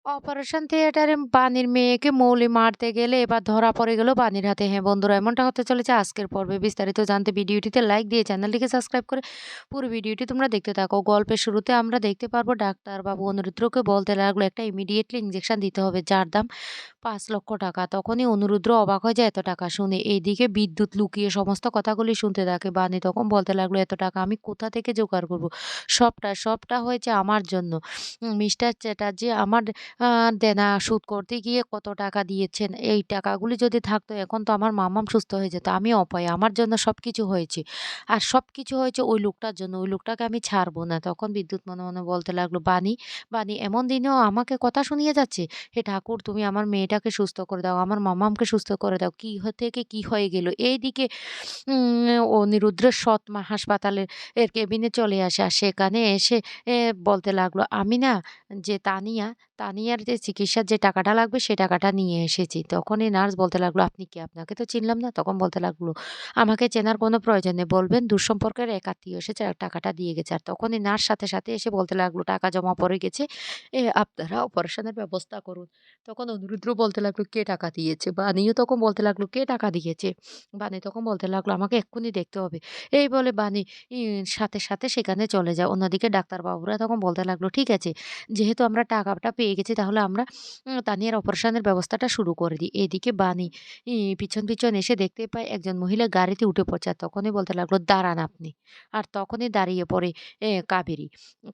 Operation থিয়েটারে বানির মেয়েকে মৌলি মারতে গেলে এবার ধরা পড়ে গেল বানির হাতে। হ্যাঁ বন্ধুরা, এমনটা হতে চলেছে আজকের পর্বে। বিস্তারিত জানতে ভিডিওটিতে লাইক দিয়ে চ্যানেলটিকে সাবস্ক্রাইব করে পুরো ভিডিওটি তোমরা দেখতে থাকো। গল্পের শুরুতে আমরা দেখতে পারবো ডাক্তারবাবু অনিরুদ্ধকে বলতে লাগলো একটা ইমিডিয়েটলি ইনজেকশন দিতে হবে যার দাম ৳৫,০০,০০০। তখনই অনুরুদ্র অবাক হয়ে যায় এত টাকা শুনে। এইদিকে বিদ্যুৎ লুকিয়ে সমস্ত কথাগুলি শুনতে থাকে। বানি তখন বলতে লাগলো, "এত টাকা আমি কোথা থেকে জোগাড় করব? সবটা হয়েছে আমার জন্য। মিস্টার চ্যাটার্জি আমার আ দেনা শোধ করতে গিয়ে কত টাকা দিয়েছেন। এই টাকাগুলি যদি থাকতো এখন তো আমার মাম্মাম সুস্থ হয়ে যেত। আমি অপায়। আমার জন্য সবকিছু হয়েছে। আর সবকিছু হয়েছে ওই লোকটার জন্য। ওই লোকটাকে আমি ছাড়বো না।" তখন বিদ্যুৎ মনে, মনে বলতে লাগলো, বানি এমন দিনেও আমাকে কথা শুনিয়ে যাচ্ছে? হে ঠাকুর, তুমি আমার মেয়েটাকে সুস্থ করে দাও। আমার মাম্মামকে সুস্থ করে দাও। কি থেকে কি হয়ে গেল? এইদিকে অনিরুদ্ধের সৎ মা হাসপাতালের কেবিনে চলে আসে। আর সেখানে এসে বলতে লাগলো, "আমি না যে তানিয়ার যে চিকিৎসার যে টাকাটা লাগবে সে টাকাটা নিয়ে এসেছি।" তখনই নার্স বলতে লাগলো, "আপনি কে? আপনাকে তো চিনলাম না।" তখন বলতে লাগলো, "আমাকে চেনার কোনো প্রয়োজন নেই। বলবেন দূরসম্পর্কের এক আত্মীয় এসেছে আর টাকাটা দিয়ে গেছে।" আর তখনই নার্স সাথে এসে বলতে লাগলো, "টাকা জমা পড়ে গেছে। আপনারা অপারেশনের ব্যবস্থা করুন।" তখন অনিরুদ্ধ বলতে লাগলো, "কে টাকা দিয়েছে?" বানিও তখন বলতে লাগলো, "কে টাকা দিয়েছে?" বানি তখন বলতে লাগলো, "আমাকে এক্ষুনি দেখতে হবে।" এই বলে বানি সাথে সেখানে চলে যায়। অন্যদিকে ডাক্তারবাবুরা তখন বলতে লাগলো, "ঠিক আছে, যেহেতু আমরা টাকাটা পেয়ে গেছি তাহলে আমরা তানিয়ার অপারেশনের ব্যবস্থাটা শুরু করে দিই।" এদিকে বানি পিছন এসে দেখতে পায় একজন মহিলা গাড়িতে উঠে পড়ছে। আর তখনই বলতে লাগলো, "দাঁড়ান আপনি।" আর তখনই দাঁড়িয়ে পড়ে কাবেরী।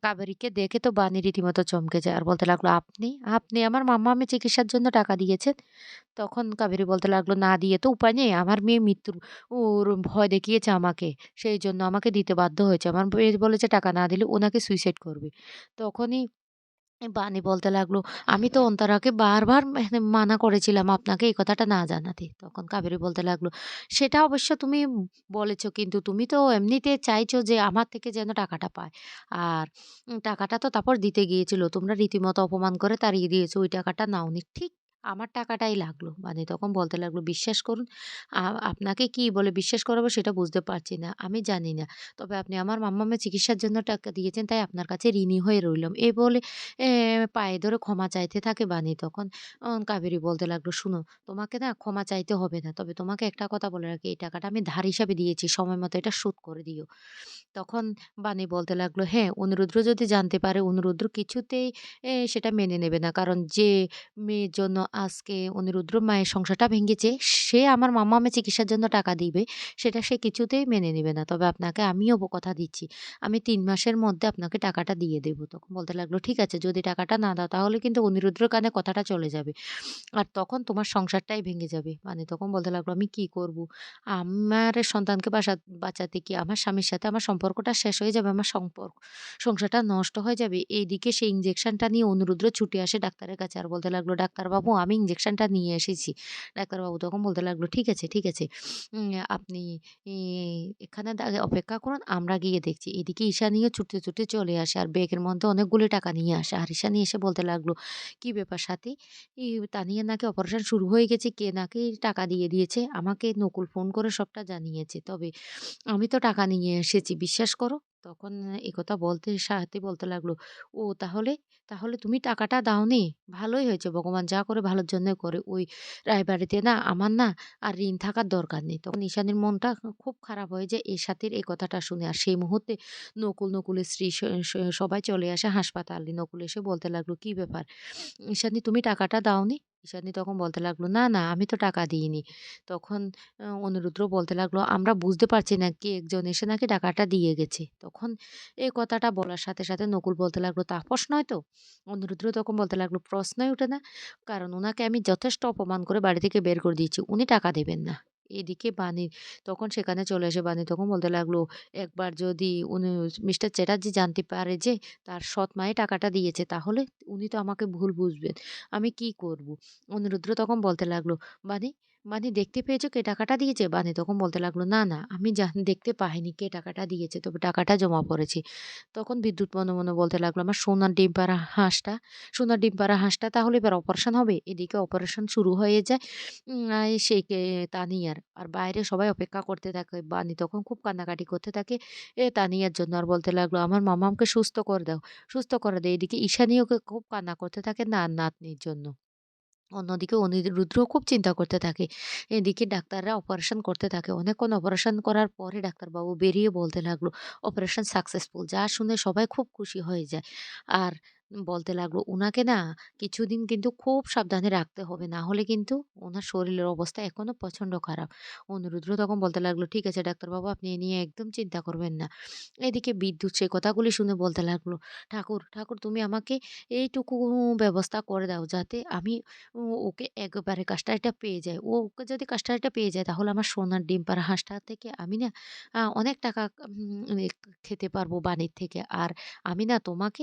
কাবেরীকে দেখে তো বানি রীতিমতো চমকে যায় আর বলতে লাগলো, "আপনি? আপনি আমার মাম্মামের চিকিৎসার জন্য টাকা দিয়েছেন?" তখন কাবেরী বলতে লাগলো, "না দিয়ে তো উপায় নেই। আমার মেয়ে মৃত্যুর ভয় দেখিয়েছে আমাকে। সেইজন্য আমাকে দিতে বাধ্য হয়েছে। আমার মেয়ে বলেছে টাকা না দিলে ও নাকি সুইসাইড করবে।" তখনই বানি বলতে লাগলো, "আমি তো অন্তরাকে বারবার মানা করেছিলাম আপনাকে এই কথাটা না জানাতে।" তখন কাবেরী বলতে লাগলো, "সেটা অবশ্য তুমি বলেছ কিন্তু তুমি তো এমনিতে চাইছো যে আমার থেকে যেন টাকাটা পায়। আর টাকাটা তো তারপর দিতে গিয়েছিল। তোমরা রীতিমতো অপমান করে তাড়িয়ে দিয়েছো। ওই টাকাটা নাওনি। ঠিক আমার টাকাটাই লাগলো।" মানে তখন বলতে লাগলো, "বিশ্বাস করুন, আ আপনাকে কি বলে বিশ্বাস করাবো সেটা বুঝতে পারছি না। আমি জানি না। তবে আপনি আমার মাম্মামের চিকিৎসার জন্য টাকা দিয়েছেন তাই আপনার কাছে ঋণী হয়ে রইলাম।" এই বলে পায়ে ধরে ক্ষমা চাইতে থাকে বানি। তখন কাবেরী বলতে লাগলো, "শুনো, তোমাকে না ক্ষমা চাইতে হবে না। তবে তোমাকে একটা কথা বলে রাখি, এই টাকাটা আমি ধার হিসাবে দিয়েছি। সময় মতো এটা শোধ করে দিও।" তখন বানি বলতে লাগলো, "হ্যাঁ, অনুরুদ্র যদি জানতে পারে, অনুরুদ্র কিছুতেই সেটা মেনে নেবে না। কারণ যে মেয়ের জন্য আজকে অনিরুদ্ধর মায়ের সংসারটা ভেঙেছে, সে আমার মাম্মামের চিকিৎসার জন্য টাকা দিবে, সেটা সে কিছুতেই মেনে নিবে না। তবে আপনাকে আমিও কথা দিচ্ছি। আমি ৩ মাসের মধ্যে আপনাকে টাকাটা দিয়ে দেব।" তখন বলতে লাগলো, "ঠিক আছে, যদি টাকাটা না দাও তাহলে কিন্তু অনিরুদ্ধর কানে কথাটা চলে যাবে। আর তখন তোমার সংসারটাই ভেঙে যাবে।" মানে তখন বলতে লাগলো, "আমি কি করব? আমার সন্তানকে বাঁচাতে কি আমার স্বামীর সাথে আমার সম্পর্কটা শেষ হয়ে যাবে? আমার সংসারটা নষ্ট হয়ে যাবে?" এইদিকে সেই ইনজেকশনটা নিয়ে অনিরুদ্ধ ছুটে আসে ডাক্তারের কাছে আর বলতে লাগলো, "ডাক্তারবাবু আমি ইনজেকশনটা নিয়ে এসেছি।" ডাক্তারবাবু তখন বলতে লাগলো, ঠিক আছে। আপনি ই এখানে অপেক্ষা করুন, আমরা গিয়ে দেখছি।" এদিকে ঈশানীও ছুটতে চলে আসে আর ব্যাগের মধ্যে অনেকগুলি টাকা নিয়ে আসে। আর ঈশানী এসে বলতে লাগলো, "কি ব্যাপার সাথী? তানিয়ার নাকি অপারেশন শুরু হয়ে গেছে। কে নাকি টাকা দিয়ে দিয়েছে। আমাকে নকুল ফোন করে সবটা জানিয়েছে। তবে আমি তো টাকা নিয়ে এসেছি, বিশ্বাস করো।" তখন একথা বলতে সাথী বলতে লাগলো, "ও তাহলে তুমি টাকাটা দাওনি? ভালোই হয়েছে। ভগবান যা করে ভালোর জন্যই করে। ওই রায়বাড়িতে না আমার না আর ঋণ থাকার দরকার নেই।" তখন ঈশানীর মনটা খুব খারাপ হয়ে যায় এই সাথীর এই কথাটা শুনে। আর সেই মুহূর্তে নকুলের স্ত্রী সবাই চলে আসে হাসপাতালে। নকুল এসে বলতে লাগলো, "কি ব্যাপার? ঈশানী তুমি টাকাটা দাওনি?" ঈশানী তখন বলতে লাগলো, "না, আমি তো টাকা দিইনি।" তখন অনিরুদ্ধ বলতে লাগলো, "আমরা বুঝতে পারছি না কে একজন এসে নাকি টাকাটা দিয়ে গেছে।" তখন এই কথাটা বলার সাথে নকুল বলতে লাগলো, "তাপস নয় তো?" অনিরুদ্ধ তখন বলতে লাগলো, "প্রশ্নই ওঠে না। কারণ উনাকে আমি যথেষ্ট অপমান করে বাড়ি থেকে বের করে দিয়েছি। উনি টাকা দেবেন না।" এদিকে বানি তখন সেখানে চলে আসে। বানি তখন বলতে লাগলো, "একবার যদি উনি মিস্টার চ্যাটার্জি জানতে পারে যে তার সৎ মাই টাকাটা দিয়েছে তাহলে উনি তো আমাকে ভুল বুঝবেন। আমি কি করব?" অনিরুদ্ধ তখন বলতে লাগলো, "বানি, "বানি দেখতে পেয়েছো কে টাকাটা দিয়েছে?" বানি তখন বলতে লাগলো, "না, না আমি দেখতে পাইনি কে টাকাটা দিয়েছে। তবে টাকাটা জমা পড়েছি।" তখন বিদ্যুৎ মনে, মনে বলতে লাগলো, "আমার সোনার ডিম পাড়া হাঁসটা, সোনার ডিম পাড়া হাঁসটা তাহলে এবার অপারেশন হবে?" এদিকে অপারেশন শুরু হয়ে যায়। সেই তানিয়ার। আর বাইরে সবাই অপেক্ষা করতে থাকে। বানি তখন খুব কান্নাকাটি করতে থাকে তানিয়ার জন্য। আর বলতে লাগলো, "আমার মামামকে সুস্থ করে দাও, সুস্থ করে দাও।" এদিকে ঈশানী ওকে খুব কান্না করতে থাকে নাতনির জন্য। অন্যদিকে অনিরুদ্ধও খুব চিন্তা করতে থাকে। এদিকে ডাক্তাররা অপারেশন করতে থাকে। অনেকক্ষণ অপারেশন করার পরে ডাক্তারবাবু বেরিয়ে বলতে লাগলো, "অপারেশন সাকসেসফুল।" যা শুনে সবাই খুব খুশি হয়ে যায়। আর বলতে লাগলো, "উনাকে না কিছুদিন কিন্তু খুব সাবধানে রাখতে হবে। না হলে কিন্তু উনার শরীরের অবস্থা এখনো প্রচন্ড খারাপ।" অনিরুদ্ধ তখন বলতে লাগলো, "ঠিক আছে ডাক্তারবাবু আপনি এ নিয়ে একদম চিন্তা করবেন না।" এদিকে বিদ্যুৎ সেই কথাগুলি শুনে বলতে লাগলো, "ঠাকুর, ঠাকুর তুমি আমাকে এইটুকু ব্যবস্থা করে দাও যাতে আমি ওকে একেবারে কাস্টাডিটা পেয়ে যায়। ওকে যদি কাস্টাডিটা পেয়ে যায় তাহলে আমার সোনার ডিম পাড়া হাঁসটা থেকে আমি না অনেক টাকা খেতে পারবো বাণীর থেকে। আর আমি না তোমাকে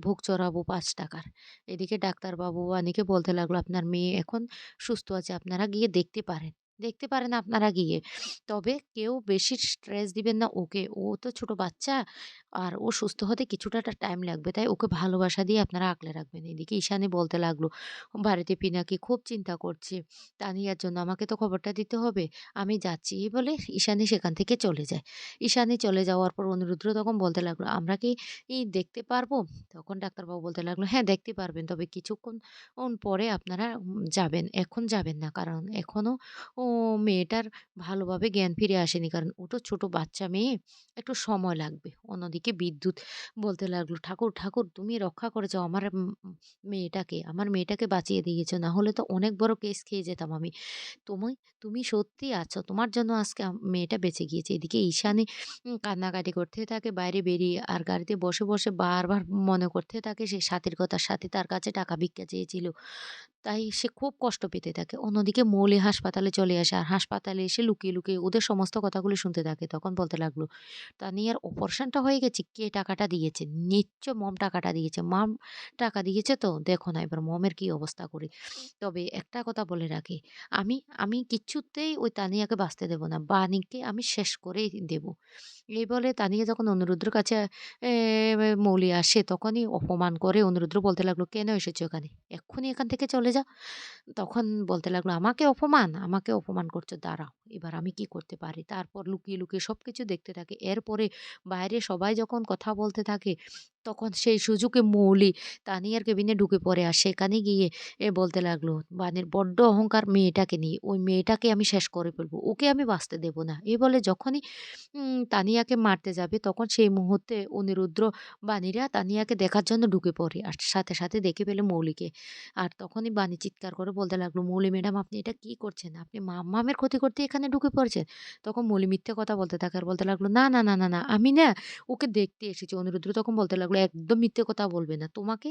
ভোগ চড়াবো ৳৫ র। এদিকে ডাক্তারবাবু বাণীকে বলতে লাগলো, "আপনার মেয়ে এখন সুস্থ আছে। আপনারা গিয়ে দেখতে পারেন। দেখতে পারেন আপনারা গিয়ে। তবে কেউ বেশি স্ট্রেস দিবেন না ওকে। ও তো ছোট বাচ্চা। আর ও সুস্থ হতে কিছুটা টাইম লাগবে। তাই ওকে ভালোবাসা দিয়ে আপনারা আগলে রাখবেন।" এদিকে ঈশানী বলতে লাগলো, বাড়িতে পিনাকি খুব চিন্তা করছে। তানিয়ার জন্য আমাকে তো খবরটা দিতে হবে। আমি যাচ্ছি। এই বলে ঈশানী সেখান থেকে চলে যায়। ঈশানী চলে যাওয়ার পর অনিরুদ্ধ তখন বলতে লাগলো, "আমরা কি দেখতে পারবো?" তখন ডাক্তারবাবু বলতে লাগলো, "হ্যাঁ, দেখতে পারবেন। তবে কিছুক্ষণ পরে আপনারা যাবেন। এখন যাবেন না। কারণ এখনো ও মেয়েটার ভালোভাবে জ্ঞান ফিরে আসেনি। কারণ ও তো ছোট বাচ্চা মেয়ে। একটু সময় লাগবে।" অন্যদিকে বিদ্যুৎ বলতে লাগলো, "ঠাকুর, ঠাকুর তুমি রক্ষা করেছো আমার আমার মেয়েটাকে বাঁচিয়ে দিয়েছো। না হলে তো অনেক বড় কেস খেয়ে যেতাম আমি। তুমি তুমি সত্যিই আছো। তোমার জন্য আজকে মেয়েটা বেঁচে গিয়েছে।" এদিকে ঈশানী কান্নাকাটি করতে থাকে বাইরে বেরিয়ে। আর গাড়িতে বসে, বসে বারবার মনে করতে থাকে সেই সাথীর কথা। সাথী তার কাছে টাকা ভিক্ষা চেয়েছিল। তাই সে খুব কষ্ট পেতে থাকে। অন্যদিকে মৌলি হাসপাতালে চলে আসে। আর হাসপাতালে এসে লুকিয়ে, লুকিয়ে ওদের সমস্ত কথাগুলো শুনতে থাকে। তখন বলতে লাগলো, "তানিয়ার অপারেশনটা হয়ে গেছে। কে টাকাটা দিয়েছে? নিশ্চয় মম টাকাটা দিয়েছে। মম টাকা দিয়েছে তো? দেখো না এবার মমের কি অবস্থা করি। তবে একটা কথা বলে রাখি, আমি আমি কিছুতেই ওই তানিয়াকে বাঁচতে দেব না। বাণীকে আমি শেষ করেই দেব।" এই বলে তানিয়া যখন অনিরুদ্ধর কাছে এ মৌলি আসে তখনই অপমান করে অনিরুদ্ধ বলতে লাগলো, "কেন এসেছো এখানে? এক্ষুনি এখান থেকে চলে যাও।" তখন বলতে লাগলো, "আমাকে অপমান? আমাকে অপমান করছো? দাঁড়াও, এবার আমি কি করতে পারি?" তারপর লুকিয়ে, লুকিয়ে সবকিছু দেখতে থাকে। এরপরে বাইরে সবাই যখন কথা বলতে থাকে, তখন সেই সুযোগে মৌলি তানিয়ার কেবিনে ঢুকে পড়ে। আর সেখানে গিয়ে বলতে লাগলো, "বানের বড্ড অহংকার মেয়েটাকে নিয়ে। ওই মেয়েটাকে আমি শেষ করে ফেলবো। ওকে আমি বাঁচতে দেব না।" এই বলে যখনই তানিয়াকে মারতে যাবে তখন সেই মুহূর্তে অনিরুদ্ধ বাণীরা তানিয়াকে দেখার জন্য ঢুকে পড়ে। আর সাথে, সাথে দেখে ফেলে মৌলিকে। আর তখনই বাণী চিৎকার করে বলতে লাগলো, "মৌলি ম্যাডাম আপনি এটা কি করছেন? আপনি মাম্মামের ক্ষতি করতে এখানে ঢুকে পড়েছেন?" তখন মৌলি মিথ্যে কথা বলতে থাকে আর বলতে লাগলো, "না, না, না, না, না আমি না ওকে দেখতে এসেছি।" অনিরুদ্ধ তখন বলতে লাগলো, "একদম মিথ্যে কথা বলবে না। তোমাকে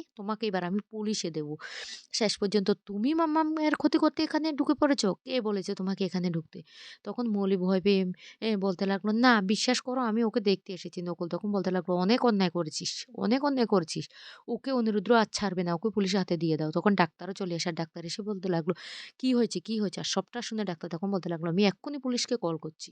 এবার আমি পুলিশে দেব। শেষ পর্যন্ত তুমি মাম্মামের ক্ষতি করতে এখানে ঢুকে পড়েছো? কে বলেছে তোমাকে এখানে ঢুকতে?" তখন মৌলি ভয় পেয়ে বলতে লাগলো, "না বিশ্বাস করো আমি ওকে দেখতে এসেছি।" নকুল তখন বলতে লাগলো, "অনেক অন্যায় করেছিস, অনেক অন্যায় করেছিস। ওকে অনিরুদ্ধ আর ছাড়বে না। ওকে পুলিশের হাতে দিয়ে দাও।" তখন ডাক্তারও চলে আসে। আর ডাক্তার এসে বলতে লাগলো, "কি হয়েছে, কি হয়েছে?" আর সবটা শুনে ডাক্তার তখন বলতে লাগলো, "আমি এক্ষুনি পুলিশকে কল করছি।"